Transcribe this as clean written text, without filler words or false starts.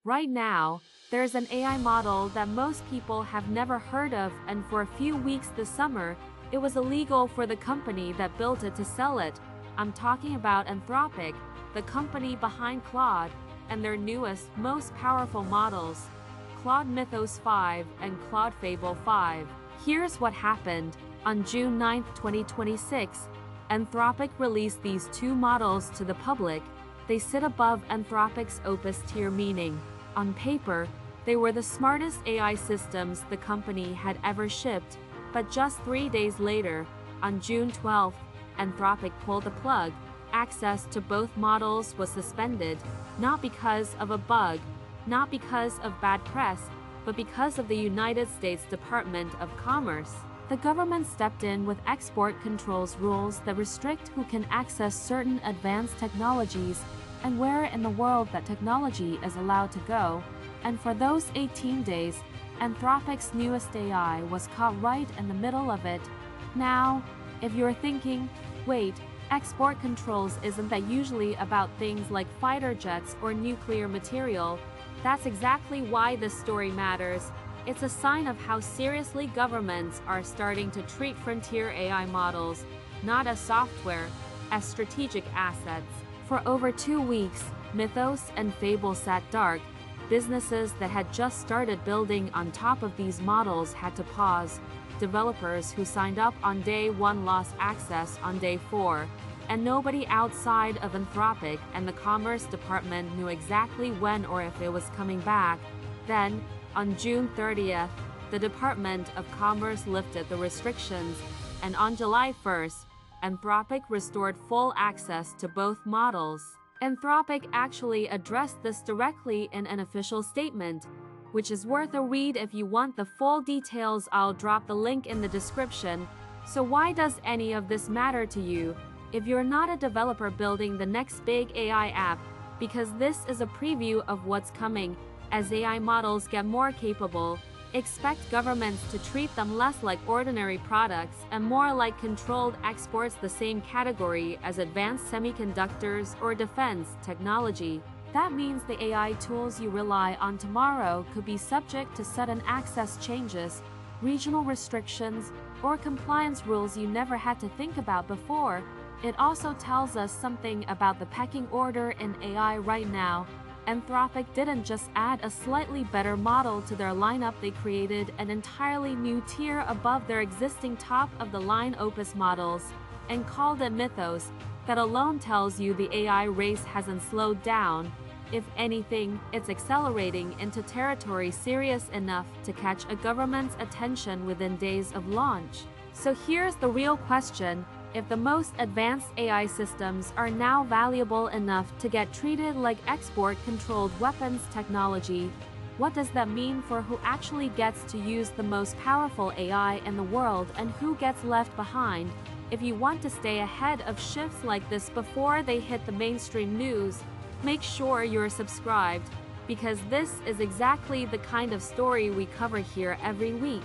Right now, there's an AI model that most people have never heard of, and for a few weeks this summer, it was illegal for the company that built it to sell it. I'm talking about Anthropic, the company behind Claude, and their newest, most powerful models, Claude Mythos 5 and Claude Fable 5. Here's what happened. On June 9, 2026, Anthropic released these two models to the public. They sit above Anthropic's Opus tier, meaning, on paper, they were the smartest AI systems the company had ever shipped. But just 3 days later, on June 12, Anthropic pulled the plug. Access to both models was suspended, not because of a bug, not because of bad press, but because of the United States Department of Commerce. The government stepped in with export controls rules that restrict who can access certain advanced technologies and where in the world that technology is allowed to go. And for those 18 days, Anthropic's newest AI was caught right in the middle of it. Now, if you're thinking, wait, export controls isn't that usually about things like fighter jets or nuclear material? That's exactly why this story matters. It's a sign of how seriously governments are starting to treat frontier AI models, not as software, as strategic assets. For over 2 weeks, Mythos and Fable sat dark. Businesses that had just started building on top of these models had to pause. Developers who signed up on day 1 lost access on day 4. And nobody outside of Anthropic and the Commerce Department knew exactly when or if it was coming back. Then, on June 30th, the Department of Commerce lifted the restrictions, and on July 1st, Anthropic restored full access to both models. Anthropic actually addressed this directly in an official statement, which is worth a read if you want the full details. I'll drop the link in the description. So why does any of this matter to you? If you're not a developer building the next big AI app, because this is a preview of what's coming. As AI models get more capable, expect governments to treat them less like ordinary products and more like controlled exports, the same category as advanced semiconductors or defense technology. That means the AI tools you rely on tomorrow could be subject to sudden access changes, regional restrictions, or compliance rules you never had to think about before. It also tells us something about the pecking order in AI right now. Anthropic didn't just add a slightly better model to their lineup, they created an entirely new tier above their existing top-of-the-line Opus models, and called it Mythos. That alone tells you the AI race hasn't slowed down. If anything, it's accelerating into territory serious enough to catch a government's attention within days of launch. So here's the real question. If the most advanced AI systems are now valuable enough to get treated like export-controlled weapons technology, what does that mean for who actually gets to use the most powerful AI in the world and who gets left behind? If you want to stay ahead of shifts like this before they hit the mainstream news, make sure you're subscribed, because this is exactly the kind of story we cover here every week.